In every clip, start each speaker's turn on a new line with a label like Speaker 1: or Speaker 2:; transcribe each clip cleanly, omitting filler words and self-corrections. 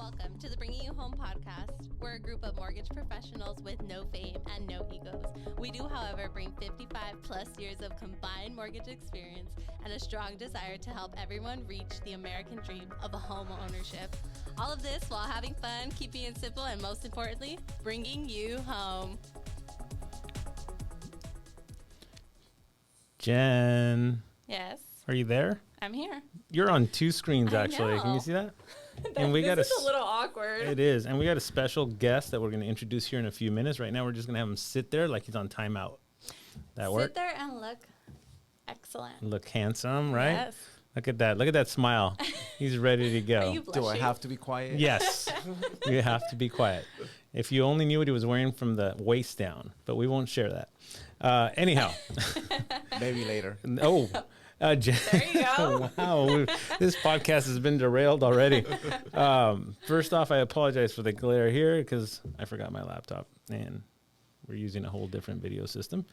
Speaker 1: Welcome to the Bringing You Home podcast. We're a group of mortgage professionals with no fame and no egos. We do, however, bring 55 plus years of combined mortgage experience and a strong desire to help everyone reach the American dream of a home ownership. All of this while having fun, keeping it simple, and most importantly, bringing you home.
Speaker 2: Jen.
Speaker 1: Yes.
Speaker 2: Are you there?
Speaker 1: I'm here.
Speaker 2: You're on two screens, actually. Can you see that?
Speaker 1: And we got this is a little awkward.
Speaker 2: It is. And we got a special guest that we're going to introduce here in a few minutes. Right now, we're just going to have him sit there like he's on timeout. That work?
Speaker 1: Sit there and look excellent.
Speaker 2: Look handsome, right?
Speaker 1: Yes.
Speaker 2: Look at that. Look at that smile. He's ready to go.
Speaker 1: Are you blushing?
Speaker 3: Do I have to be quiet?
Speaker 2: Yes. You have to be quiet. If you only knew what he was wearing from the waist down, but we won't share that. Anyhow.
Speaker 3: Maybe later.
Speaker 2: Oh.
Speaker 1: There you go.
Speaker 2: Wow, this podcast has been derailed already. First off, I apologize for the glare here because I forgot my laptop and we're using a whole different video system.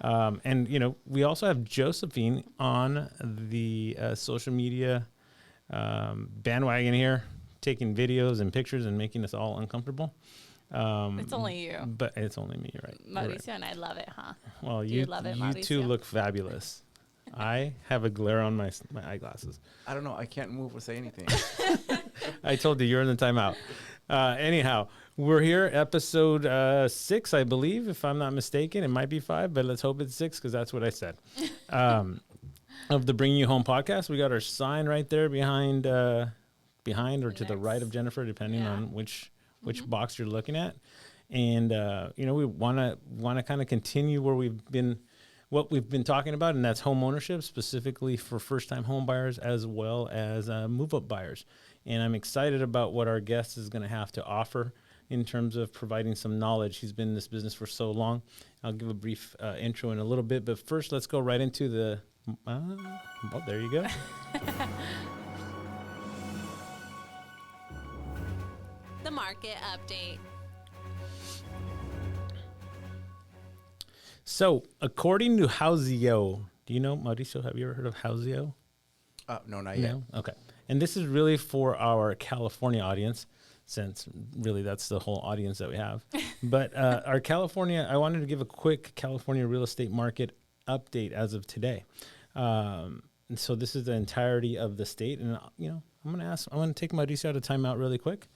Speaker 2: And, you know, we also have Josephine on the social media bandwagon here, taking videos and pictures and making us all uncomfortable.
Speaker 1: It's only you.
Speaker 2: But it's only me, right?
Speaker 1: Mauricio and I love it, huh?
Speaker 2: Well,
Speaker 1: you love it,
Speaker 2: you two
Speaker 1: Mauricio?
Speaker 2: look fabulous. I have a glare on my eyeglasses.
Speaker 3: I don't know. I can't move or say anything.
Speaker 2: I told you you're in the timeout. Anyhow, we're here, episode 6, I believe, if I'm not mistaken. It might be 5, but let's hope it's 6 because that's what I said. Of the Bring You Home podcast, we got our sign right there behind or to the right of Jennifer, depending on which box you're looking at. And you know, we want to kind of continue where what we've been talking about, and that's home ownership, specifically for first-time home buyers as well as move-up buyers. And I'm excited about what our guest is going to have to offer in terms of providing some knowledge. He's been in this business for so long. I'll give a brief intro in a little bit, but first let's go right into the... oh, there you go.
Speaker 1: The market update.
Speaker 2: So, according to Houseo, do you know, Mauricio, have you ever heard of Houseo?
Speaker 3: No, not yet.
Speaker 2: No? Okay. And this is really for our California audience, since really that's the whole audience that we have. But our California, I wanted to give a quick California real estate market update as of today. And so this is the entirety of the state. And, you know, I'm going to take Mauricio out of timeout really quick.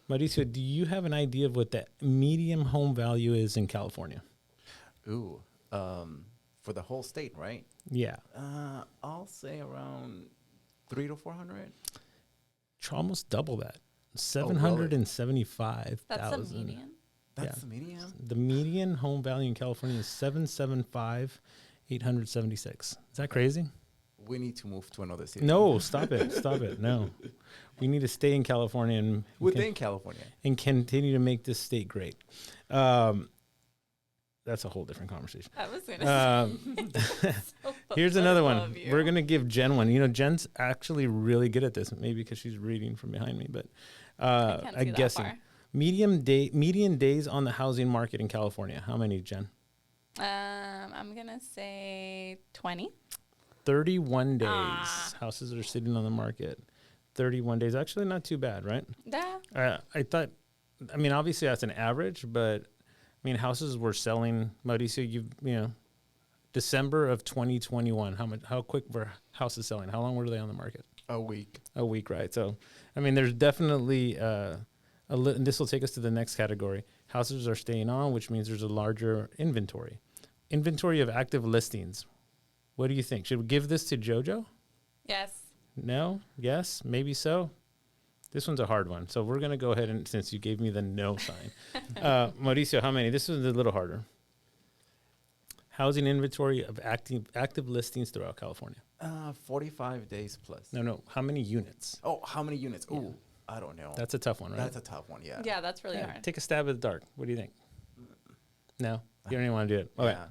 Speaker 2: Mauricio, do you have an idea of what the median home value is in California?
Speaker 3: Ooh. For the whole state, right?
Speaker 2: Yeah.
Speaker 3: I'll say around 300 to 400.
Speaker 2: Almost double that. 775,000.
Speaker 1: That's the median.
Speaker 3: That's the median?
Speaker 2: The median home value in California is 775,876. Is that crazy?
Speaker 3: We need to move to another city.
Speaker 2: No, stop it. Stop it. No. We need to stay in California and
Speaker 3: Within California.
Speaker 2: And continue to make this state great. That's a whole different conversation.
Speaker 1: I was going to say.
Speaker 2: Here's another one. We're going to give Jen one. You know, Jen's actually really good at this, maybe because she's reading from behind me, but I'm guessing. Median days on the housing market in California. How many, Jen?
Speaker 1: I'm going to say 20.
Speaker 2: 31 days. Houses are sitting on the market. 31 days. Actually, not too bad, right?
Speaker 1: Yeah.
Speaker 2: I mean, obviously that's an average, but I mean, houses were selling, Mauricio, you know, December of 2021. How quick were houses selling? How long were they on the market?
Speaker 3: A week.
Speaker 2: A week, right? So, I mean, there's definitely and this will take us to the next category. Houses are staying on, which means there's a larger inventory. Inventory of active listings. What do you think? Should we give this to JoJo?
Speaker 1: Yes.
Speaker 2: No? Yes? Maybe so? This one's a hard one. So we're going to go ahead and, since you gave me the no sign. Mauricio, how many? This is a little harder. Housing inventory of active listings throughout California.
Speaker 3: 45 days plus.
Speaker 2: No. How many units?
Speaker 3: Oh, how many units?
Speaker 2: Yeah.
Speaker 3: Ooh, I don't know.
Speaker 2: That's a tough one, right?
Speaker 3: That's a tough one, yeah.
Speaker 1: Yeah, that's really hard.
Speaker 2: Take a stab at the dark. What do you think? No? You don't even want to do it? Okay.
Speaker 3: Yeah.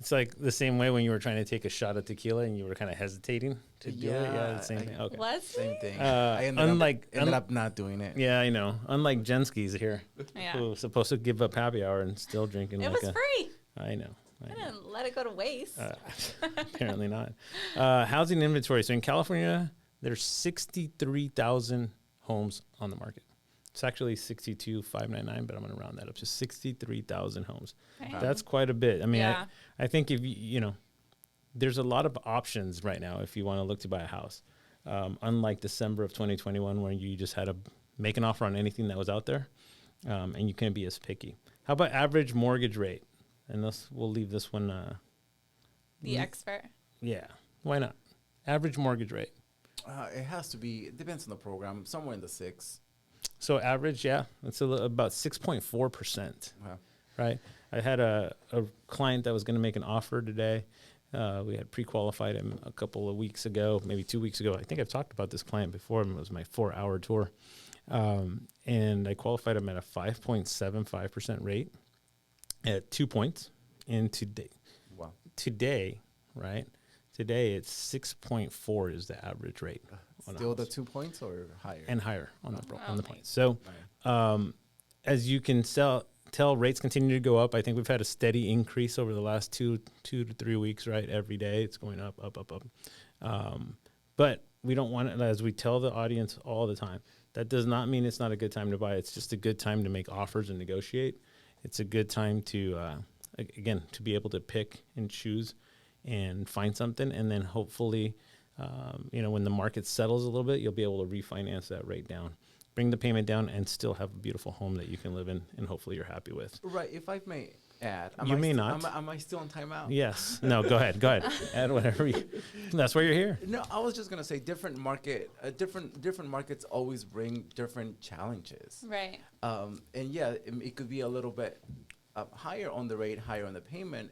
Speaker 2: It's like the same way when you were trying to take a shot of tequila and you were kind of hesitating to do it. Yeah, the same thing. Okay.
Speaker 1: Was
Speaker 3: Same thing.
Speaker 2: Uh,
Speaker 3: I ended up not doing it.
Speaker 2: Yeah, I know. Unlike Jenski's here,
Speaker 1: Yeah.
Speaker 2: who was supposed to give up happy hour and still drinking.
Speaker 1: It was free.
Speaker 2: I know.
Speaker 1: I didn't let it go to waste.
Speaker 2: Apparently not. Housing inventory. So in California, there's 63,000 homes on the market. It's actually 62,599, but I'm going to round that up to 63,000 homes.
Speaker 1: Okay.
Speaker 2: That's quite a bit. I mean,
Speaker 4: Yeah.
Speaker 2: I think if you know, there's a lot of options right now if you want to look to buy a house. Unlike December of 2021, where you just had to make an offer on anything that was out there, and you couldn't be as picky. How about average mortgage rate? And we'll leave this one.
Speaker 4: The expert.
Speaker 2: Yeah, why not? Average mortgage rate.
Speaker 3: It has to be. It depends on the program. Somewhere in the 6.
Speaker 2: So average, yeah, it's about 6.4%.
Speaker 3: Wow.
Speaker 2: Right. I had a client that was going to make an offer today. We had pre-qualified him a couple of weeks ago, maybe 2 weeks ago. I think I've talked about this client before. It was my 4-hour tour. And I qualified him at a 5.75% rate at 2 points. And
Speaker 3: Wow.
Speaker 2: today, right? Today it's 6.4 is the average rate. on a
Speaker 3: Still the
Speaker 2: house.
Speaker 3: 2 points or higher?
Speaker 2: And higher on the
Speaker 4: Oh
Speaker 2: on the
Speaker 4: my
Speaker 2: points. So as you can tell, rates continue to go up. I think we've had a steady increase over the last two to 3 weeks, right? Every day it's going up. But we don't want it, as we tell the audience all the time, that does not mean it's not a good time to buy. It's just a good time to make offers and negotiate. It's a good time to, again, to be able to pick and choose and find something. And then hopefully, when the market settles a little bit, you'll be able to refinance that rate down, bring the payment down, and still have a beautiful home that you can live in and hopefully you're happy with.
Speaker 3: Right. If I may add.
Speaker 2: You may not.
Speaker 3: Am I still on timeout?
Speaker 2: Yes. No, go ahead. Add whatever that's why you're here.
Speaker 3: No, I was just gonna say different markets always bring different challenges.
Speaker 4: Right.
Speaker 3: And yeah, it could be a little bit higher on the rate, higher on the payment.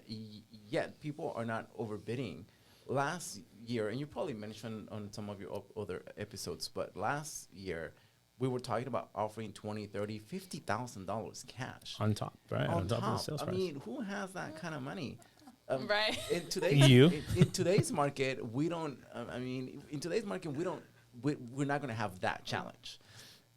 Speaker 3: Yet people are not overbidding. Last year, and you probably mentioned on some of your other episodes, but last year we were talking about offering $20,000, $30,000, $50,000 cash
Speaker 2: On top, right?
Speaker 3: on top.
Speaker 2: of the sales
Speaker 3: I
Speaker 2: price.
Speaker 3: mean, who has that kind of money?
Speaker 4: Right.
Speaker 3: In today's
Speaker 2: You.
Speaker 3: in today's market, we don't. In today's market, we're not going to have that challenge.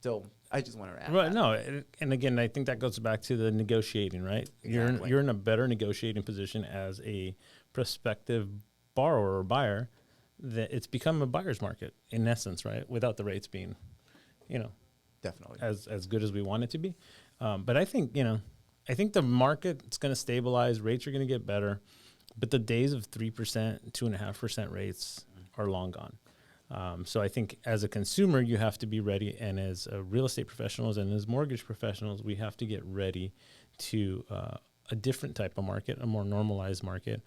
Speaker 3: So I just want to add.
Speaker 2: Right.
Speaker 3: that.
Speaker 2: No. And again, I think that goes back to the negotiating, right?
Speaker 3: Exactly.
Speaker 2: You're in a better negotiating position as a prospective borrower or buyer. That it's become a buyer's market in essence, right? Without the rates being,
Speaker 3: Definitely.
Speaker 2: as good as we want it to be. But I think, the market's going to stabilize. Rates are going to get better. But the days of 3%, 2.5% rates are long gone. So I think as a consumer, you have to be ready. And as real estate professionals and as mortgage professionals, we have to get ready to a different type of market, a more normalized market.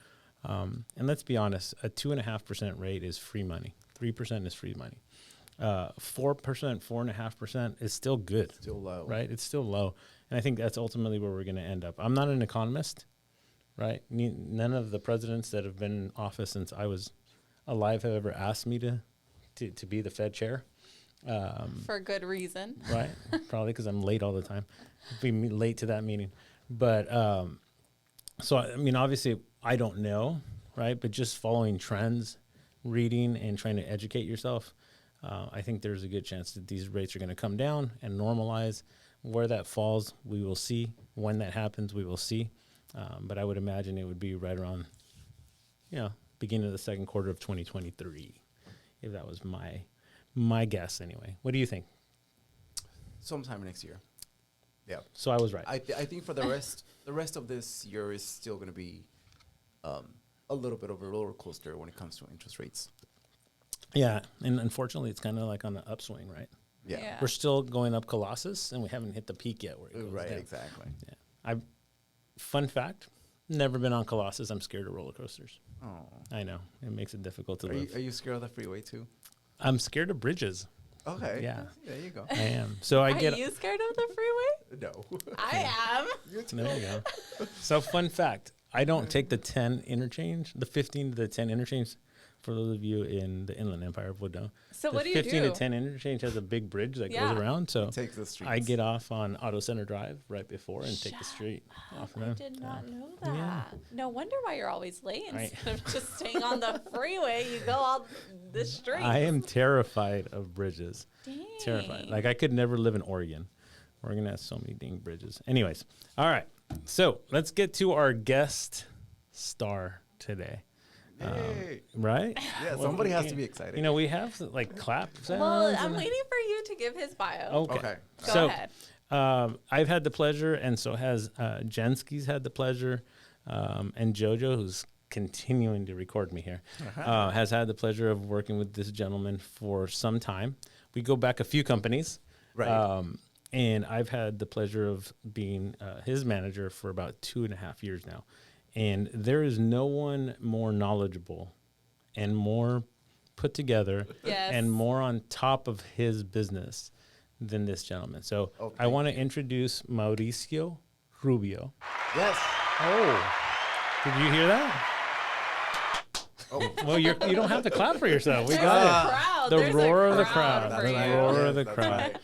Speaker 2: And let's be honest, a 2.5% rate is free money. 3% is free money. 4%, 4.5% is still good.
Speaker 3: Still low.
Speaker 2: Right? It's still low. And I think that's ultimately where we're going to end up. I'm not an economist, right? None of the presidents that have been in office since I was alive have ever asked me to be the Fed chair.
Speaker 4: For good reason.
Speaker 2: Right? Probably because I'm late all the time. Be late to that meeting. But so, I mean, obviously, I don't know, right? But just following trends, reading, and trying to educate yourself, I think there's a good chance that these rates are going to come down and normalize. Where that falls, we will see. When that happens, we will see. But I would imagine it would be right around, beginning of the second quarter of 2023, if that was my guess anyway. What do you think?
Speaker 3: Sometime next year. Yeah.
Speaker 2: So I was right.
Speaker 3: I think for the rest of this year is still going to be a little bit of a roller coaster when it comes to interest rates.
Speaker 2: Yeah, and unfortunately, it's kind of like on the upswing, right?
Speaker 3: Yeah.
Speaker 2: We're still going up Colossus, and we haven't hit the peak yet. Where it goes
Speaker 3: Right.
Speaker 2: down.
Speaker 3: Exactly.
Speaker 2: Yeah. Fun fact: never been on Colossus. I'm scared of roller coasters.
Speaker 3: Oh.
Speaker 2: I know it makes it difficult to
Speaker 3: Are
Speaker 2: live.
Speaker 3: you scared of the freeway too?
Speaker 2: I'm scared of bridges.
Speaker 3: Okay.
Speaker 2: Yeah.
Speaker 3: There you go.
Speaker 2: I am. So I
Speaker 4: Are
Speaker 2: get.
Speaker 4: you scared of the freeway?
Speaker 3: No.
Speaker 4: I am.
Speaker 2: There you go. So fun fact: I don't take the 10 interchange, the 15 to the 10 interchange. For those of you in the Inland Empire of Woodlawn,
Speaker 4: So
Speaker 2: the
Speaker 4: what do you
Speaker 2: 15
Speaker 4: do?
Speaker 2: to 10 interchange has a big bridge that
Speaker 4: Yeah.
Speaker 2: goes around. So
Speaker 3: Take the streets.
Speaker 2: I get off on Auto Center Drive right before and take the street off of
Speaker 4: I
Speaker 2: them.
Speaker 4: did not know that.
Speaker 2: Yeah.
Speaker 4: No wonder why you're always late
Speaker 2: Right.
Speaker 4: instead of just staying on the freeway. You go all the street.
Speaker 2: I am terrified of bridges.
Speaker 4: Dang.
Speaker 2: Terrified. Like I could never live in Oregon. Oregon has so many dang bridges. Anyways, all right. So let's get to our guest star today.
Speaker 3: Hey.
Speaker 2: Right?
Speaker 3: Yeah, somebody has to be excited.
Speaker 2: You know, we have like clap sounds.
Speaker 4: Well, I'm
Speaker 2: and-
Speaker 4: waiting for you to give his bio.
Speaker 3: Okay.
Speaker 4: Go
Speaker 2: So,
Speaker 4: ahead.
Speaker 2: I've had the pleasure, and so has Jensky's had the pleasure, and JoJo, who's continuing to record me here, has had the pleasure of working with this gentleman for some time. We go back a few companies.
Speaker 3: Right.
Speaker 2: And I've had the pleasure of being his manager for about 2.5 years now. And there is no one more knowledgeable and more put together
Speaker 4: Yes.
Speaker 2: and more on top of his business than this gentleman. So
Speaker 3: Oh,
Speaker 2: I
Speaker 3: thank
Speaker 2: want to introduce Mauricio Rubio.
Speaker 3: Yes.
Speaker 2: Oh, did you hear that?
Speaker 3: Oh.
Speaker 2: Well, you don't have to clap for yourself. We
Speaker 4: There's
Speaker 2: got
Speaker 4: a
Speaker 2: it.
Speaker 4: crowd.
Speaker 2: The
Speaker 4: There's a
Speaker 2: roar of the
Speaker 4: crowd
Speaker 2: crowd.
Speaker 4: for
Speaker 2: The
Speaker 4: you.
Speaker 2: roar of the
Speaker 3: That's
Speaker 2: crowd.
Speaker 3: right.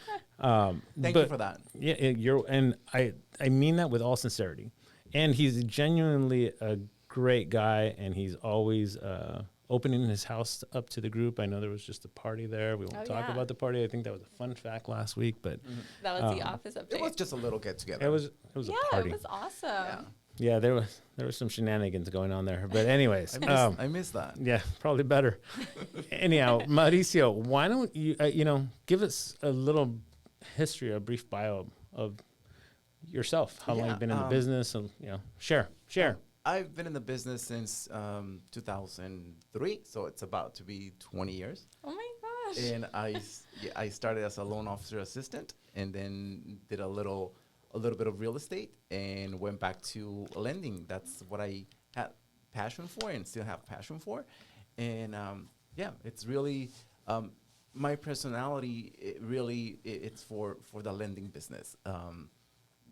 Speaker 3: Thank
Speaker 2: but
Speaker 3: you for that.
Speaker 2: Yeah, you're, and I mean that with all sincerity. And he's genuinely a great guy, and he's always opening his house up to the group. I know there was just a party there. We won't
Speaker 4: Oh,
Speaker 2: talk
Speaker 4: yeah.
Speaker 2: about the party. I think that was a fun fact last week, but
Speaker 4: That was the office update.
Speaker 3: It was just a little get together.
Speaker 2: it was a
Speaker 4: yeah,
Speaker 2: party.
Speaker 4: it was awesome.
Speaker 3: Yeah.
Speaker 2: Yeah, there was some shenanigans going on there. But anyways,
Speaker 3: I missed that.
Speaker 2: yeah, probably better. Anyhow, Mauricio, why don't you give us a little history, a brief bio of yourself? How long
Speaker 3: Yeah,
Speaker 2: you've been in the business, and share.
Speaker 3: I've been in the business since 2003, so it's about to be 20 years.
Speaker 4: Oh my gosh.
Speaker 3: And I started as a loan officer assistant, and then did a little bit of real estate, and went back to lending. That's what I had passion for, and still have passion for. And it's really my personality. It's for the lending business.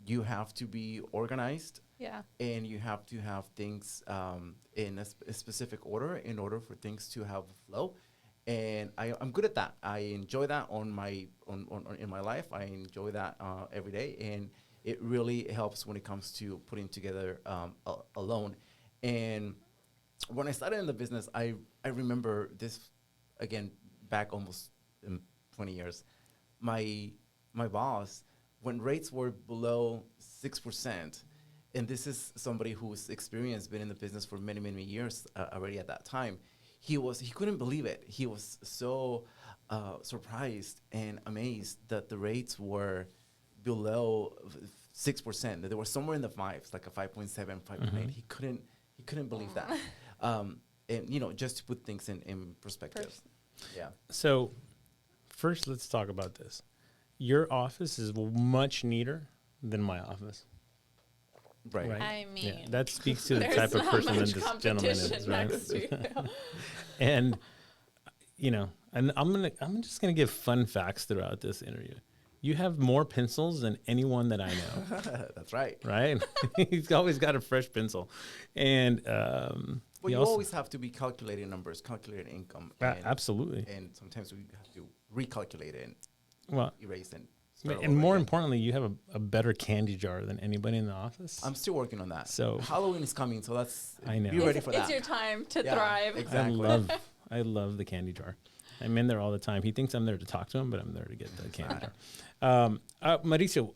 Speaker 3: You have to be organized.
Speaker 4: Yeah.
Speaker 3: And you have to have things in a specific order in order for things to have a flow. And I'm good at that. I enjoy that in my life. I enjoy that every day, and it really helps when it comes to putting together a loan. And when I started in the business, I remember this again back almost 20 years. My boss, when rates were below 6%. And this is somebody who's experienced, been in the business for many, many years already at that time. He couldn't believe it. He was so surprised and amazed that the rates were below 6%, that they were somewhere in the fives, like a 5.7, 5.8.
Speaker 2: Mm-hmm.
Speaker 3: He couldn't believe that. And just to put things in perspective. Yeah.
Speaker 2: So first, let's talk about this. Your office is much neater than my office.
Speaker 3: Right.
Speaker 4: I mean,
Speaker 2: that speaks to the
Speaker 4: there's
Speaker 2: type of
Speaker 4: not
Speaker 2: person that
Speaker 4: much
Speaker 2: this gentleman is,
Speaker 4: competition
Speaker 2: right?
Speaker 4: next to you.
Speaker 2: And and I'm just gonna give fun facts throughout this interview. You have more pencils than anyone that I know,
Speaker 3: That's right.
Speaker 2: right? He's always got a fresh pencil, and
Speaker 3: Well,
Speaker 2: he
Speaker 3: you
Speaker 2: also-
Speaker 3: always have to be calculating numbers, calculating income.
Speaker 2: absolutely.
Speaker 3: And sometimes we have to recalculate it and
Speaker 2: Well,
Speaker 3: erase and start all
Speaker 2: and
Speaker 3: over
Speaker 2: more
Speaker 3: again.
Speaker 2: importantly, you have a better candy jar than anybody in the office.
Speaker 3: I'm still working on that.
Speaker 2: So-
Speaker 3: Halloween is coming, so
Speaker 2: I know.
Speaker 3: be ready
Speaker 4: It's,
Speaker 3: for
Speaker 4: it's
Speaker 3: that.
Speaker 4: your time to
Speaker 3: Yeah,
Speaker 4: thrive.
Speaker 3: exactly.
Speaker 2: I love the candy jar. I'm in there all the time. He thinks I'm there to talk to him, but I'm there to get the candy jar. Mauricio,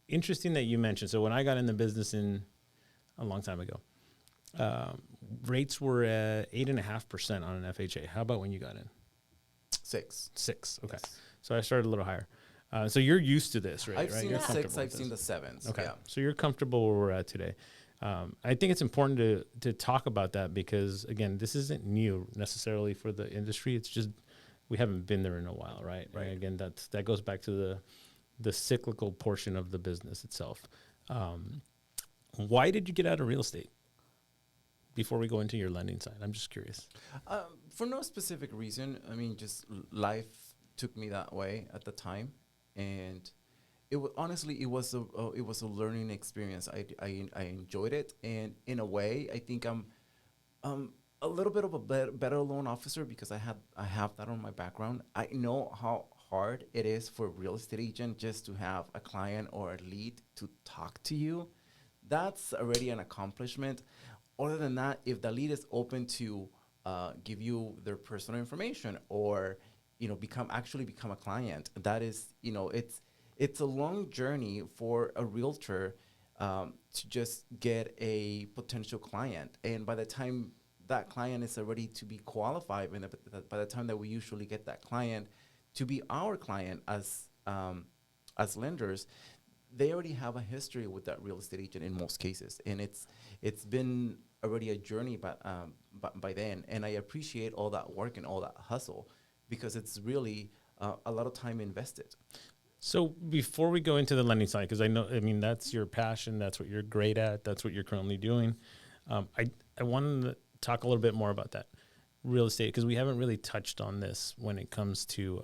Speaker 2: interesting that you mentioned. So when I got in the business a long time ago, rates were at 8.5% on an FHA. How about when you got in?
Speaker 3: 6.
Speaker 2: 6. Okay.
Speaker 3: Yes.
Speaker 2: So I started a little higher. So you're used to this, right?
Speaker 3: I've
Speaker 2: right?
Speaker 3: seen
Speaker 2: You're
Speaker 3: the 6.
Speaker 2: comfortable
Speaker 3: I've
Speaker 2: with
Speaker 3: seen
Speaker 2: this.
Speaker 3: the 7s.
Speaker 2: Okay.
Speaker 3: Yeah.
Speaker 2: So you're comfortable where we're at today. I think it's important to talk about that because, again, this isn't new necessarily for the industry. It's just we haven't been there in a while, right?
Speaker 3: Right.
Speaker 2: And again, that goes back to the cyclical portion of the business itself. Why did you get out of real estate? Before we go into your lending side, I'm just curious.
Speaker 3: For no specific reason. I mean, just life took me that way at the time, and it was honestly it was a learning experience. I enjoyed it, and in a way, I think I'm a little bit of a better loan officer because I have that on my background. I know how hard it is for a real estate agent just to have a client or a lead to talk to you. That's already an accomplishment. Other than that, if the lead is open to give you their personal information or become a client, that is it's a long journey for a realtor to just get a potential client, and by the time that client is already to be qualified, and by the time that we usually get that client to be our client as lenders, they already have a history with that real estate agent in most cases, and it's been already a journey by then. And I appreciate all that work and all that hustle, because it's really a lot of time invested.
Speaker 2: So before we go into the lending side, because I mean, that's your passion, that's what you're great at, that's what you're currently doing. I wanted to talk a little bit more about that real estate, because we haven't really touched on this when it comes to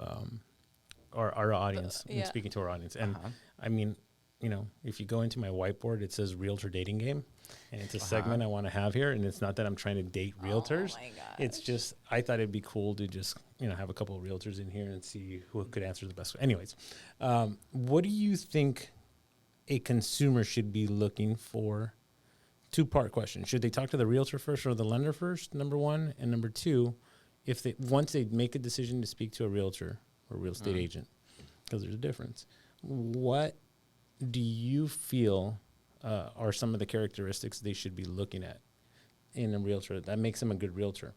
Speaker 2: our audience and speaking to our audience. And I mean, you know, if you go into my whiteboard, it says Realtor Dating Game, and it's a segment I want to have here. And it's not that I'm trying to date realtors.
Speaker 4: Oh my gosh.
Speaker 2: It's just, I thought it'd be cool to just, you know, have a couple of realtors in here and see who could answer the best. Anyways, what do you think a consumer should be looking for? Two-part question. Should they talk to the realtor first or the lender first, number one? And number two, once they make a decision to speak to a realtor or real estate agent, because there's a difference, what do you feel are some of the characteristics they should be looking at in a realtor that makes them a good realtor?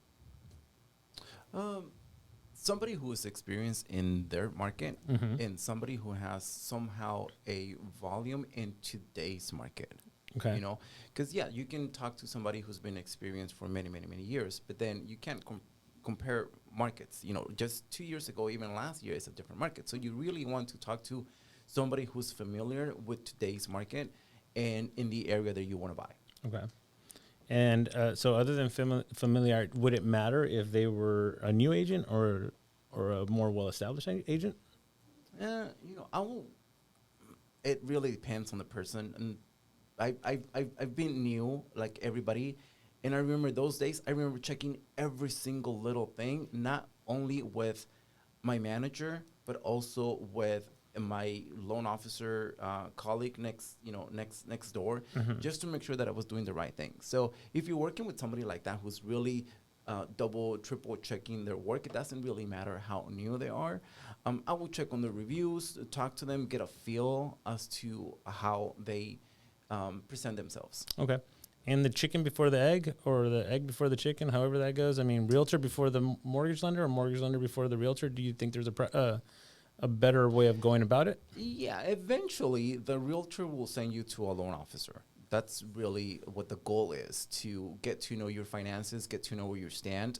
Speaker 3: Somebody who is experienced in their market, and somebody who has somehow a volume in today's market.
Speaker 2: Okay.
Speaker 3: You know, because you can talk to somebody who's been experienced for many, many, many years, but then you can't compare markets. You know, just 2 years ago, even last year, is a different market. So you really want to talk to somebody who's familiar with today's market and in the area that you want to buy.
Speaker 2: Okay. And so other than familiarity, would it matter if they were a new agent or a more well-established agent?
Speaker 3: You know, it really depends on the person. And I've been new like everybody. And I remember those days, I remember checking every single little thing, not only with my manager, but also with my loan officer colleague next door, just to make sure that I was doing the right thing. So if you're working with somebody like that who's really double, triple checking their work, it doesn't really matter how new they are. I will check on the reviews, talk to them, get a feel as to how they present themselves.
Speaker 2: Okay. And the chicken before the egg, or the egg before the chicken, however that goes. I mean, realtor before the mortgage lender, or mortgage lender before the realtor. Do you think there's a better way of going about it?
Speaker 3: Yeah, eventually the realtor will send you to a loan officer. That's really what the goal is, to get to know your finances, get to know where you stand.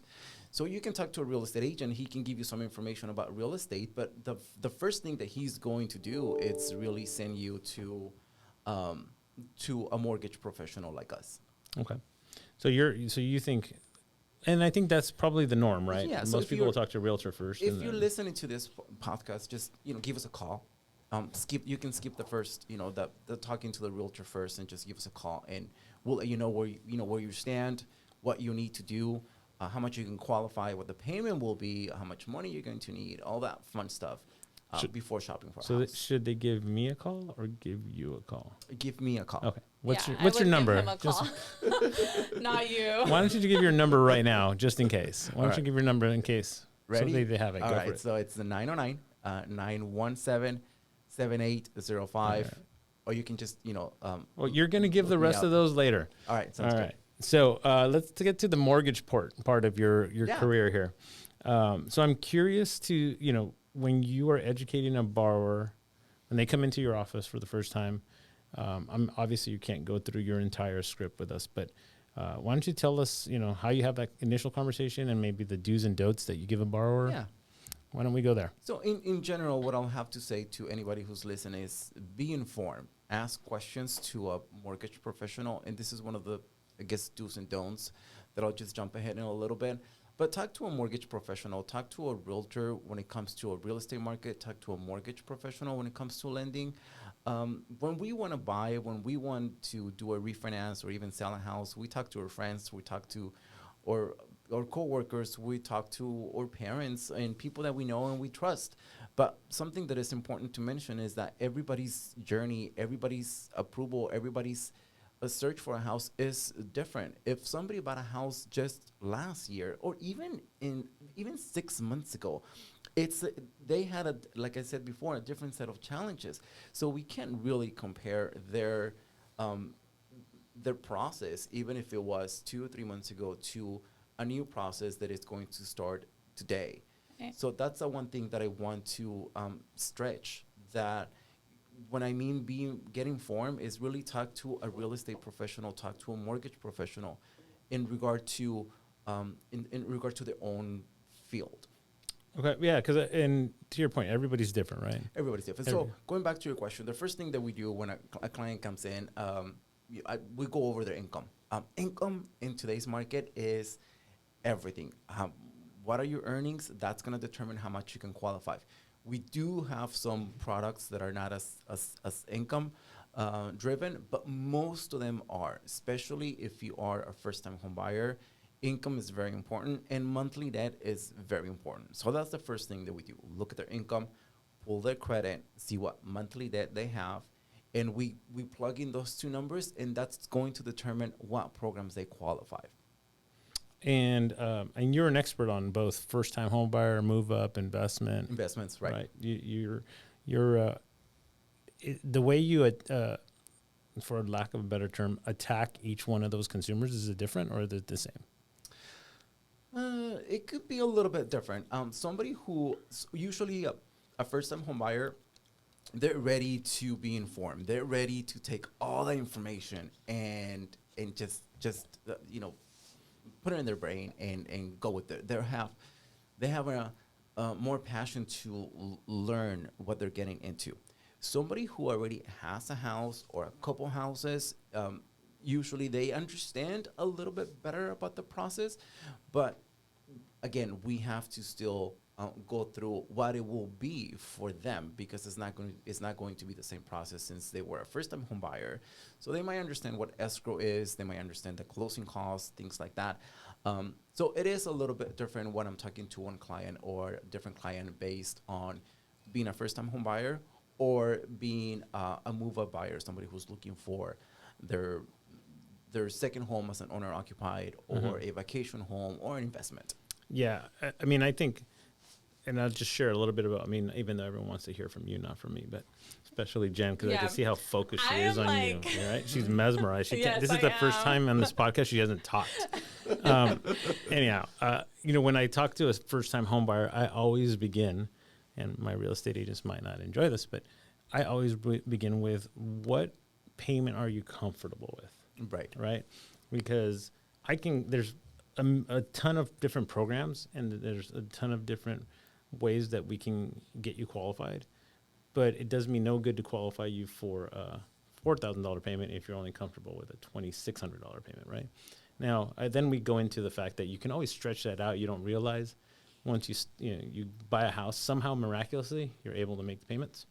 Speaker 3: So you can talk to a real estate agent. He can give you some information about real estate, but the first thing that he's going to do is really send you to a mortgage professional like us.
Speaker 2: Okay. So you think, and I think that's probably the norm, right?
Speaker 3: Yeah. So
Speaker 2: most people will talk to a realtor first.
Speaker 3: If you're listening to this podcast, just give us a call. You can skip the first, the talking to the realtor first, and just give us a call, and we'll let you know where you stand, what you need to do, how much you can qualify, what the payment will be, how much money you're going to need, all that fun stuff. Before shopping for a house.
Speaker 2: Should they give me a call or give you a call?
Speaker 3: Give me a call.
Speaker 2: Okay. What's your number?
Speaker 4: Give him a call. Not you.
Speaker 2: Why don't you give your number right now, just in case? Why don't you give your number in case?
Speaker 3: Ready?
Speaker 2: So they have it.
Speaker 3: All
Speaker 2: Go
Speaker 3: right.
Speaker 2: for it.
Speaker 3: So it's the 909-917-7805. Or you can just,
Speaker 2: well, you're going to give the rest of those later.
Speaker 3: All right. Sounds good.
Speaker 2: So let's get to the mortgage part of your career here. So I'm curious to, when you are educating a borrower, when they come into your office for the first time, obviously you can't go through your entire script with us, but why don't you tell us, how you have that initial conversation and maybe the do's and don'ts that you give a borrower?
Speaker 3: Yeah.
Speaker 2: Why don't we go there?
Speaker 3: So in general, what I'll have to say to anybody who's listening is be informed. Ask questions to a mortgage professional. And this is one of the, I guess, do's and don'ts that I'll just jump ahead in a little bit. But talk to a mortgage professional, talk to a realtor when it comes to a real estate market, talk to a mortgage professional when it comes to lending. When we want to buy, when we want to do a refinance or even sell a house, we talk to our friends, we talk to our coworkers, we talk to our parents and people that we know and we trust. But something that is important to mention is that everybody's journey, everybody's approval, everybody's a search for a house is different. If somebody bought a house just last year, or even 6 months ago, they had like I said before, a different set of challenges. So we can't really compare their process, even if it was 2 or 3 months ago, to a new process that is going to start today.
Speaker 4: Okay.
Speaker 3: So that's the one thing that I want to stretch, that when I mean getting informed is really talk to a real estate professional, talk to a mortgage professional in regard to in regard to their own field.
Speaker 2: Okay, yeah, because and to your point, everybody's different, right?
Speaker 3: Everybody's different. So going back to your question, the first thing that we do when a client comes in, we go over their income. Income in today's market is everything. What are your earnings? That's going to determine how much you can qualify. We do have some products that are not as income driven, but most of them are, especially if you are a first-time home buyer. Income is very important, and monthly debt is very important. So that's the first thing that we do. Look at their income, pull their credit, see what monthly debt they have, and we plug in those two numbers, and that's going to determine what programs they qualify.
Speaker 2: And you're an expert on both first-time home buyer, move-up,
Speaker 3: Investments, right?
Speaker 2: You're the way you, for lack of a better term, attack each one of those consumers, is it different or is it the same?
Speaker 3: It could be a little bit different. Somebody who usually a first-time home buyer, they're ready to be informed. They're ready to take all the information and just put it in their brain and go with it. They have a more passion to learn what they're getting into. Somebody who already has a house or a couple houses, usually they understand a little bit better about the process, but again, we have to still go through what it will be for them, because it's not going to be the same process since they were a first-time home buyer. So they might understand what escrow is, they might understand the closing costs, things like that. So it is a little bit different when I'm talking to one client or a different client based on being a first-time home buyer or being a move-up buyer, somebody who's looking for their second home as an owner-occupied or a vacation home or an investment.
Speaker 2: Yeah, I mean, I think, and I'll just share a little bit about, I mean, even though everyone wants to hear from you, not from me, but especially Jen, because I can see how focused she is on you, right? She's mesmerized. This is the first time on this podcast she hasn't talked. Anyhow, when I talk to a first-time home buyer, I always begin, and my real estate agents might not enjoy this, but I always begin with, what payment are you comfortable with? Right? Because there's a ton of different programs, and there's a ton of different ways that we can get you qualified, but it does me no good to qualify you for a $4,000 payment if you're only comfortable with a $2,600 payment, right? Now, then we go into the fact that you can always stretch that out. You don't realize once you buy a house, somehow miraculously you're able to make the payments.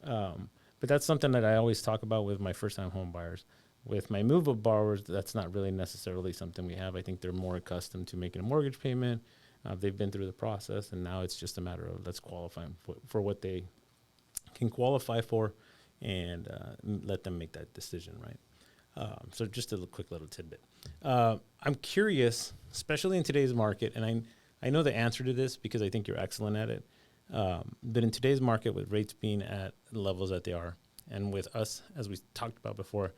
Speaker 2: But that's something that I always talk about with my first-time home buyers. With my move-up borrowers, that's not really necessarily something we have. I think they're more accustomed to making a mortgage payment. They've been through the process, and now it's just a matter of let's qualify them for what they can qualify for, and let them make that decision, right? So just a quick little tidbit. I'm curious, especially in today's market, and I know the answer to this because I think you're excellent at it, but in today's market, with rates being at the levels that they are, and with us, as we talked about before,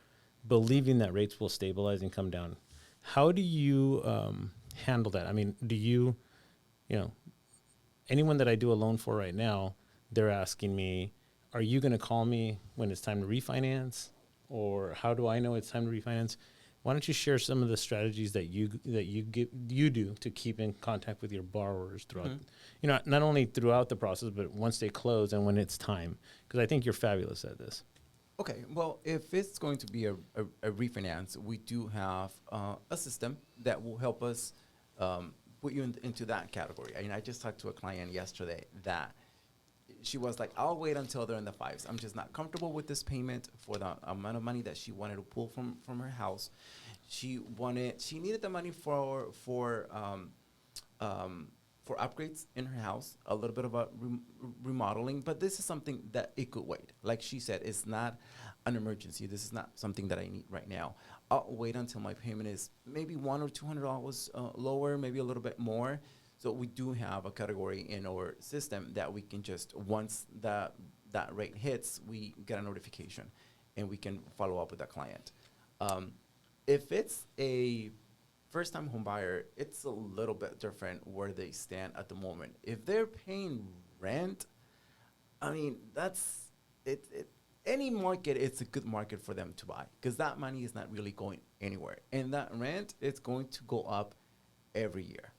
Speaker 2: believing that rates will stabilize and come down, how do you handle that? I mean, do you anyone that I do a loan for right now, they're asking me, are you going to call me when it's time to refinance? Or how do I know it's time to refinance? Why don't you share some of the strategies that you do to keep in contact with your borrowers throughout, not only throughout the process, but once they close and when it's time? Because I think you're fabulous at this.
Speaker 3: Okay, well, if it's going to be a refinance, we do have a system that will help us put you into that category. I mean, I just talked to a client yesterday that she was like, I'll wait until they're in the fives. I'm just not comfortable with this payment for the amount of money that she wanted to pull from her house. She needed the money for upgrades in her house, a little bit of a remodeling, but this is something that it could wait. Like she said, it's not an emergency. This is not something that I need right now. I'll wait until my payment is maybe $100 or $200 lower, maybe a little bit more. So we do have a category in our system that we can just, once that rate hits, we get a notification and we can follow up with that client. If it's a first-time home buyer, it's a little bit different where they stand at the moment. If they're paying rent, I mean, that's it. Any market, it's a good market for them to buy because that money is not really going anywhere. And that rent, it's going to go up every year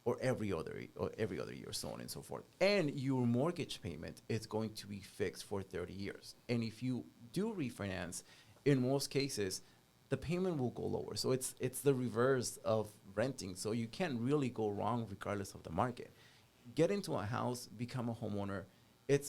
Speaker 3: or every other year, so on and so forth. And your mortgage payment is going to be fixed for 30 years. And if you do refinance, in most cases, the payment will go lower. So it's the reverse of renting. So you can't really go wrong regardless of the market. Get into a house, become a homeowner. It's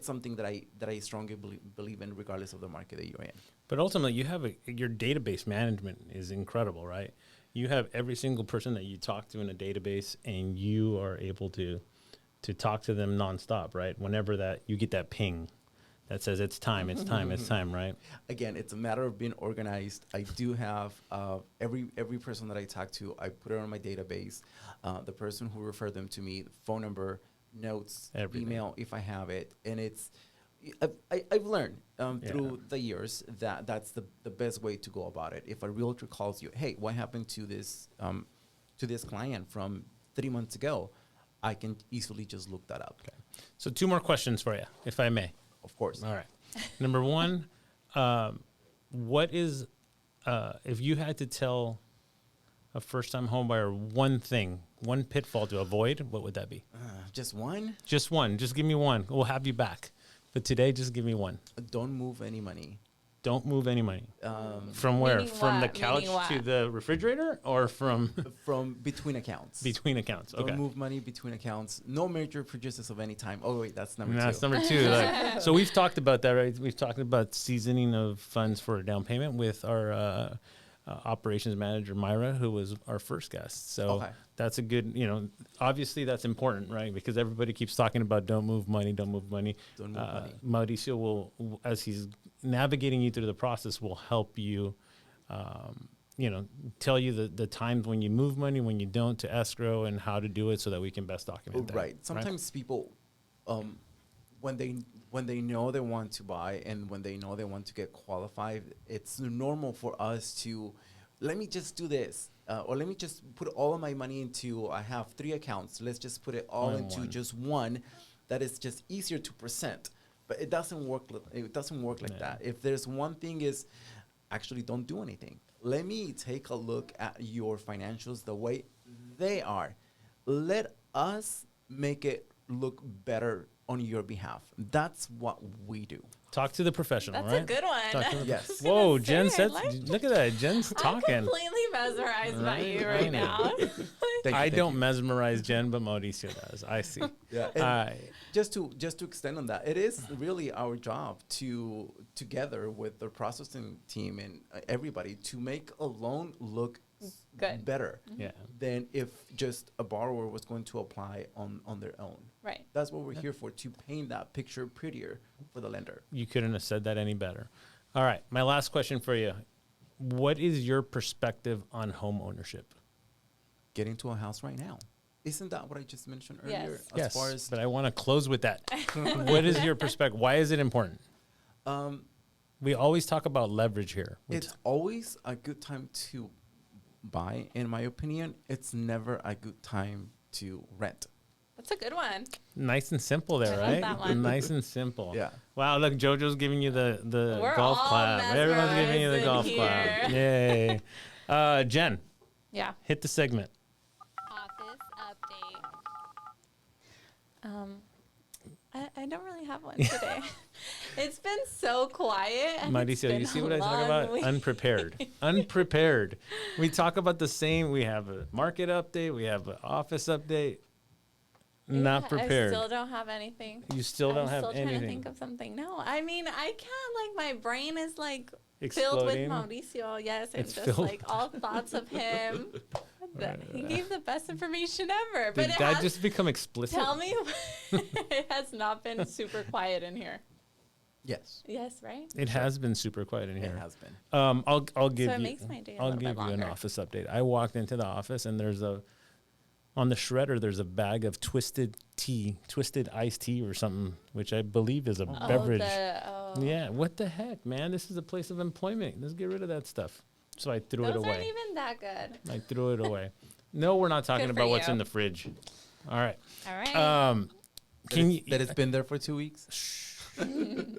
Speaker 3: something that I strongly believe in regardless of the market that you're in.
Speaker 2: But ultimately, you have your database management is incredible, right? You have every single person that you talk to in a database, and you are able to talk to them nonstop, right? Whenever that you get that ping that says it's time, it's time, it's time, right?
Speaker 3: Again, it's a matter of being organized. I do have every person that I talk to, I put it on my database. The person who referred them to me, phone number, notes,
Speaker 2: Everything.
Speaker 3: email if I have it, and I've learned through the years that that's the best way to go about it. If a realtor calls you, hey, what happened to this client from 3 months ago, I can easily just look that up.
Speaker 2: Okay. So 2 more questions for you, if I may.
Speaker 3: Of course.
Speaker 2: All right. Number one, what is, if you had to tell a first-time homebuyer one pitfall to avoid, what would that be?
Speaker 3: Just one?
Speaker 2: Just one. Just give me one. We'll have you back. But today, just give me one.
Speaker 3: Don't move any money.
Speaker 2: Don't move any money. From where?
Speaker 4: Meaning
Speaker 2: From the
Speaker 4: what?
Speaker 2: couch
Speaker 4: Meaning what?
Speaker 2: to the refrigerator, or from
Speaker 3: From between accounts.
Speaker 2: between accounts? Okay.
Speaker 3: Don't move money between accounts. No major purchases of any time. Oh, wait, that's number
Speaker 2: And
Speaker 3: two.
Speaker 2: that's number 2. Like, so we've talked about that, right? We've talked about seasoning of funds for a down payment with our operations manager, Myra, who was our first guest. So
Speaker 3: Okay.
Speaker 2: that's a good, obviously that's important, right? Because everybody keeps talking about don't move money, don't move money.
Speaker 3: Don't move money.
Speaker 2: Mauricio will, as he's navigating you through the process, will help you, tell you the times when you move money, when you don't, to escrow, and how to do it so that we can best document that.
Speaker 3: Right. Sometimes people, when they know they want to buy and when they know they want to get qualified, it's normal for us to, let me just do this, or let me just put all of my money into, I have 3 accounts. Let's just put it all
Speaker 2: All in
Speaker 3: into
Speaker 2: one.
Speaker 3: just one. That is just easier to present. But it doesn't work. It doesn't work like that. If there's one thing is, actually don't do anything. Let me take a look at your financials the way they are. Let us make it look better on your behalf. That's what we do.
Speaker 2: Talk to the professional,
Speaker 4: That's
Speaker 2: right?
Speaker 4: a good one.
Speaker 2: Talk to the-
Speaker 3: Yes.
Speaker 2: Whoa,
Speaker 4: say,
Speaker 2: Jen
Speaker 4: I
Speaker 2: said,
Speaker 4: like
Speaker 2: look at that. Jen's
Speaker 4: I'm
Speaker 2: talking.
Speaker 4: completely mesmerized by
Speaker 2: Right,
Speaker 4: you
Speaker 2: I
Speaker 4: right
Speaker 2: know.
Speaker 4: now.
Speaker 3: Thank you,
Speaker 2: I
Speaker 3: thank
Speaker 2: don't
Speaker 3: you.
Speaker 2: mesmerize Jen, but Mauricio does. I see.
Speaker 3: Yeah. And just to extend on that, it is really our job to together with the processing team and everybody to make a loan look
Speaker 4: Good.
Speaker 3: better
Speaker 2: Yeah.
Speaker 3: than if just a borrower was going to apply on their own.
Speaker 4: Right.
Speaker 3: That's what we're here for, to paint that picture prettier for the lender.
Speaker 2: You couldn't have said that any better. All right. My last question for you. What is your perspective on home ownership?
Speaker 3: Get into a house right now. Isn't that what I just mentioned earlier?
Speaker 4: Yes.
Speaker 3: As far as
Speaker 2: but I want to close with that. What is your perspective? Why is it important? We always talk about leverage here.
Speaker 3: it's always a good time to buy, in my opinion. It's never a good time to rent.
Speaker 4: That's a good one.
Speaker 2: Nice and simple there,
Speaker 4: I
Speaker 2: right?
Speaker 4: love that one.
Speaker 2: Nice and simple.
Speaker 3: Yeah.
Speaker 2: Wow, look, JoJo's giving you the
Speaker 4: We're
Speaker 2: golf
Speaker 4: all
Speaker 2: clap. Everyone's giving you the golf
Speaker 4: mesmerized in
Speaker 2: clap. Yay. Jen,
Speaker 4: Yeah.
Speaker 2: hit the segment.
Speaker 1: Office update.
Speaker 4: I don't really have one today. It's been so quiet. And it's
Speaker 2: Mauricio,
Speaker 4: been
Speaker 2: you see
Speaker 4: a
Speaker 2: what I talk
Speaker 4: long
Speaker 2: about?
Speaker 4: week.
Speaker 2: Unprepared. Unprepared. We talk about the same. We have a market update. We have an office update. Not
Speaker 4: Yeah,
Speaker 2: prepared.
Speaker 4: I still don't have anything.
Speaker 2: You still don't
Speaker 4: I'm
Speaker 2: have
Speaker 4: still trying to
Speaker 2: anything.
Speaker 4: think of something. No, I mean, I can't, my brain is filled with
Speaker 2: Exploding.
Speaker 4: Mauricio. Yes, and
Speaker 2: It's
Speaker 4: just
Speaker 2: filled.
Speaker 4: all thoughts of him. He gave the best information ever.
Speaker 2: Did
Speaker 4: But it
Speaker 2: that
Speaker 4: has,
Speaker 2: just become explicit?
Speaker 4: tell me, it has not been super quiet in here.
Speaker 3: Yes.
Speaker 4: Yes, right?
Speaker 2: It has been super quiet in
Speaker 3: It
Speaker 2: here.
Speaker 3: has been.
Speaker 2: I'll give
Speaker 4: it
Speaker 2: you.
Speaker 4: makes my day a
Speaker 2: I'll
Speaker 4: little
Speaker 2: give
Speaker 4: bit
Speaker 2: you an
Speaker 4: longer.
Speaker 2: office update. I walked into the office and on the shredder there's a bag of twisted iced tea or something, which I believe is a beverage.
Speaker 4: Oh.
Speaker 2: Yeah, what the heck, man? This is a place of employment. Let's get rid of that stuff. So I threw it
Speaker 4: Those aren't
Speaker 2: away.
Speaker 4: even that good.
Speaker 2: I threw it away. No, we're not talking
Speaker 4: Good for
Speaker 2: about what's
Speaker 4: you.
Speaker 2: in the fridge. All right.
Speaker 4: All right.
Speaker 2: Can you?
Speaker 3: That it's been there for 2 weeks.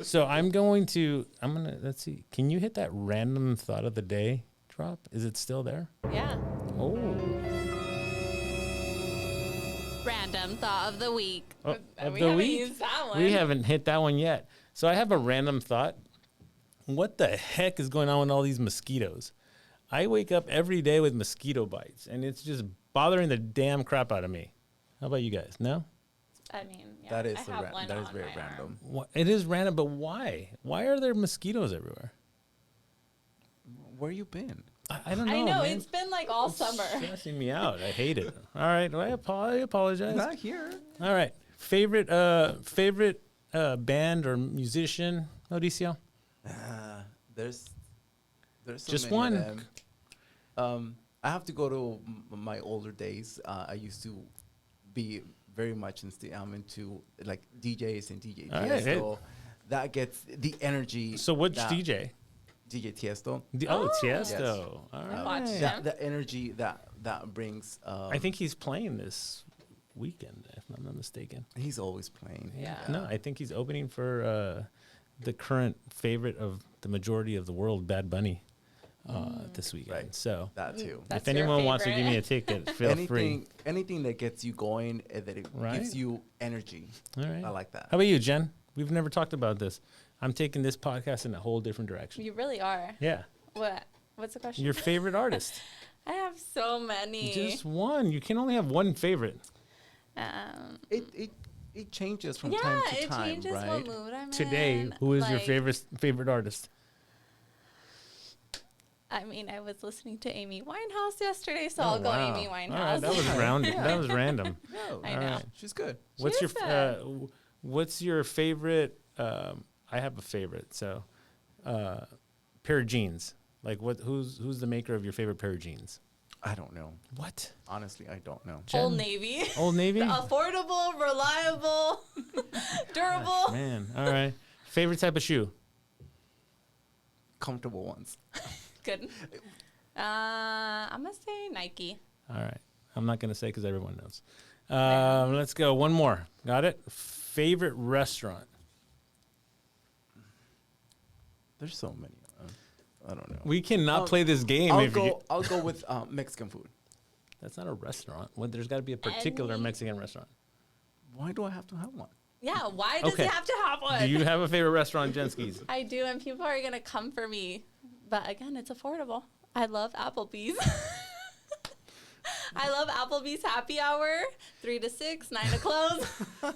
Speaker 2: So let's see. Can you hit that random thought of the day drop? Is it still there?
Speaker 4: Yeah.
Speaker 2: Oh.
Speaker 1: Random thought of the week.
Speaker 2: Oh, of
Speaker 4: We
Speaker 2: the
Speaker 4: haven't
Speaker 2: week?
Speaker 4: used that one.
Speaker 2: We haven't hit that one yet. So I have a random thought. What the heck is going on with all these mosquitoes? I wake up every day with mosquito bites, and it's just bothering the damn crap out of me. How about you guys? No?
Speaker 4: I mean, yeah,
Speaker 3: That is
Speaker 4: I have one
Speaker 3: that is
Speaker 4: on
Speaker 3: very
Speaker 4: my
Speaker 3: random.
Speaker 4: arm.
Speaker 2: It is random, but why? Why are there mosquitoes everywhere?
Speaker 3: Where you been?
Speaker 2: I don't know.
Speaker 4: I know,
Speaker 2: man.
Speaker 4: it's been like all summer.
Speaker 2: Stressing me out. I hate it. All right. Well, I apologize.
Speaker 3: Not here.
Speaker 2: All right. Favorite band or musician, Mauricio?
Speaker 3: There's so
Speaker 2: Just
Speaker 3: many
Speaker 2: one.
Speaker 3: of them. I have to go to my older days. I used to be very much into like DJs and DJ
Speaker 2: All right, hey.
Speaker 3: Tiesto. That gets the energy.
Speaker 2: So which
Speaker 3: that-
Speaker 2: DJ?
Speaker 3: DJ Tiesto.
Speaker 2: Oh,
Speaker 4: Oh.
Speaker 2: Tiesto.
Speaker 3: Yes.
Speaker 2: All right.
Speaker 4: Watch him.
Speaker 3: The energy that brings.
Speaker 2: I think he's playing this weekend, if I'm not mistaken.
Speaker 3: he's always playing.
Speaker 4: Yeah.
Speaker 2: No, I think he's opening for the current favorite of the majority of the world, Bad Bunny, this weekend.
Speaker 3: Right.
Speaker 2: So
Speaker 3: That too.
Speaker 4: That's
Speaker 2: if
Speaker 4: your
Speaker 2: anyone wants to give me a
Speaker 4: favorite.
Speaker 2: ticket, feel free.
Speaker 3: Anything that gets you going, that it
Speaker 2: Right.
Speaker 3: gives you energy.
Speaker 2: All right.
Speaker 3: I like that.
Speaker 2: How about you, Jen? We've never talked about this. I'm taking this podcast in a whole different direction.
Speaker 4: You really are.
Speaker 2: Yeah.
Speaker 4: What? What's the question?
Speaker 2: Your favorite artist?
Speaker 4: I have so many.
Speaker 2: Just one. You can only have one favorite.
Speaker 3: It changes from
Speaker 4: yeah,
Speaker 3: time to
Speaker 4: it
Speaker 3: time,
Speaker 4: changes
Speaker 3: right?
Speaker 4: what mood I'm
Speaker 2: Today,
Speaker 4: in.
Speaker 2: who is your
Speaker 4: Like,
Speaker 2: favorite artist?
Speaker 4: I mean, I was listening to Amy Winehouse yesterday, so
Speaker 2: Oh,
Speaker 4: I'll go
Speaker 2: wow.
Speaker 4: Amy Winehouse.
Speaker 2: All right, that was random. That was random.
Speaker 3: No,
Speaker 4: I
Speaker 2: All
Speaker 4: know.
Speaker 2: right.
Speaker 3: she's good.
Speaker 2: What's your
Speaker 4: is good.
Speaker 2: what's your favorite? I have a favorite. So, pair of jeans. Like what? Who's the maker of your favorite pair of jeans?
Speaker 3: I don't know.
Speaker 2: What?
Speaker 3: Honestly, I don't know.
Speaker 2: Jen?
Speaker 4: Old Navy.
Speaker 2: Old Navy.
Speaker 4: Affordable, reliable, durable.
Speaker 2: Man, all right. Favorite type of shoe?
Speaker 3: Comfortable ones.
Speaker 4: Good. I'm gonna say Nike.
Speaker 2: All right. I'm not gonna say because everyone knows. Let's go. One more. Got it. Favorite restaurant?
Speaker 3: There's so many. I don't know.
Speaker 2: We cannot
Speaker 3: I'll-
Speaker 2: play this game
Speaker 3: I'll
Speaker 2: if you.
Speaker 3: go. I'll go with Mexican food.
Speaker 2: That's not a restaurant. Well, there's got to be a particular
Speaker 4: Any-
Speaker 2: Mexican restaurant.
Speaker 3: Why do I have to have one?
Speaker 4: Yeah, why does
Speaker 2: Okay.
Speaker 4: it have to have one?
Speaker 2: Do you have a favorite restaurant, Jenskis?
Speaker 4: I do, and people are gonna come for me. But again, it's affordable. I love Applebee's. I love Applebee's happy hour, 3 to 6, 9 to close.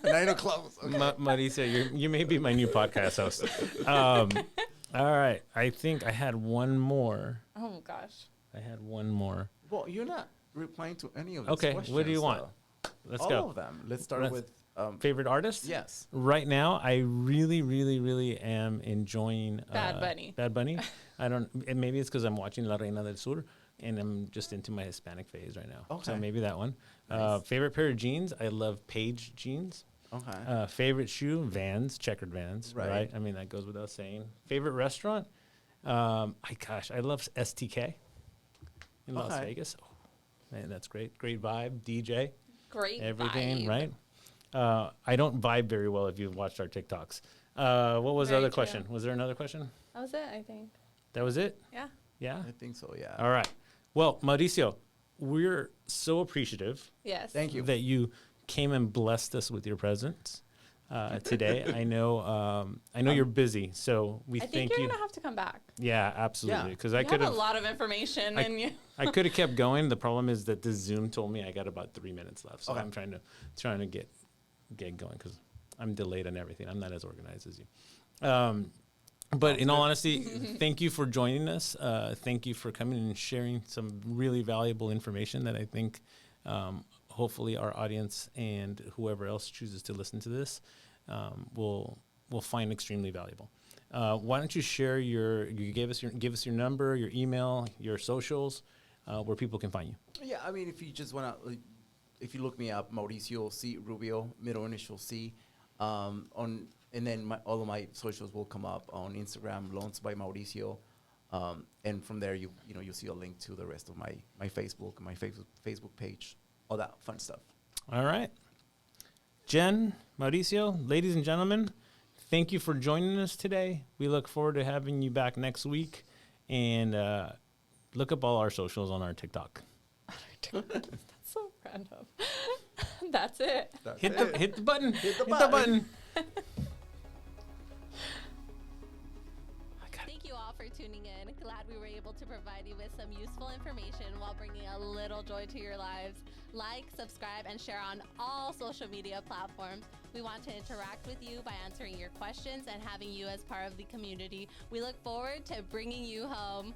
Speaker 3: 9 o'clock. Okay.
Speaker 2: Marisa, you may be my new podcast host. All right. I think I had one more.
Speaker 4: Oh gosh.
Speaker 2: I had one more.
Speaker 3: Well, you're not replying to any of these
Speaker 2: Okay,
Speaker 3: questions.
Speaker 2: what do you want?
Speaker 3: so-
Speaker 2: Let's
Speaker 3: All
Speaker 2: go.
Speaker 3: of them. Let's start
Speaker 2: Let's-
Speaker 3: with
Speaker 2: Favorite artist?
Speaker 3: yes.
Speaker 2: Right now, I really, really, really am enjoying
Speaker 4: Bad Bunny.
Speaker 2: Bad Bunny. I don't. And maybe it's because I'm watching La Reina del Sur, and I'm just into my Hispanic phase right now. So
Speaker 3: Okay.
Speaker 2: maybe that one.
Speaker 3: Nice.
Speaker 2: Favorite pair of jeans? I love Page jeans.
Speaker 3: Okay.
Speaker 2: Favorite shoe? Vans, checkered Vans. Right.
Speaker 3: Right.
Speaker 2: I mean that goes without saying. Favorite restaurant? I love STK in Las
Speaker 3: Okay.
Speaker 2: Vegas. Oh, man, that's great. Great vibe. DJ.
Speaker 4: Great.
Speaker 2: Everything,
Speaker 4: vibe.
Speaker 2: right? I don't vibe very well if you've watched our TikToks. What was the
Speaker 4: Very
Speaker 2: other
Speaker 4: true.
Speaker 2: question? Was there another question?
Speaker 4: That was it, I think.
Speaker 2: That was it?
Speaker 4: Yeah.
Speaker 2: Yeah?
Speaker 3: I think so. Yeah.
Speaker 2: All right. Well, Mauricio, we're so appreciative
Speaker 4: Yes.
Speaker 3: Thank you.
Speaker 2: that you came and blessed us with your presence today. I know you're busy, so we
Speaker 4: I think
Speaker 2: thank
Speaker 4: you're
Speaker 2: you.
Speaker 4: gonna have to come back.
Speaker 2: Yeah, absolutely.
Speaker 3: Yeah.
Speaker 2: Because I
Speaker 4: You
Speaker 2: could
Speaker 4: have a
Speaker 2: have
Speaker 4: lot of information, and you.
Speaker 2: I could have kept going. The problem is that the Zoom told me I got about 3 minutes left, so
Speaker 3: Okay.
Speaker 2: I'm trying to get going because I'm delayed on everything. I'm not as organized as you. But in all honesty, thank you for joining us. Thank you for coming and sharing some really valuable information that I think hopefully our audience and whoever else chooses to listen to this will find extremely valuable. Why don't you share give us your number, your email, your socials, where people can find you.
Speaker 3: Yeah, I mean, if you just want to, if you look me up, Mauricio C. Rubio, middle initial C, and then all of my socials will come up on Instagram, Loans by Mauricio, And from there, you'll see a link to the rest of my Facebook page, all that fun stuff.
Speaker 2: All right. Jen, Mauricio, ladies and gentlemen, thank you for joining us today. We look forward to having you back next week. And look up all our socials on our TikTok.
Speaker 4: That's so random. That's it.
Speaker 2: Hit the button.
Speaker 3: Hit the button.
Speaker 1: Thank you all for tuning in. Glad we were able to provide you with some useful information while bringing a little joy to your lives. Like, subscribe, and share on all social media platforms. We want to interact with you by answering your questions and having you as part of the community. We look forward to bringing you home.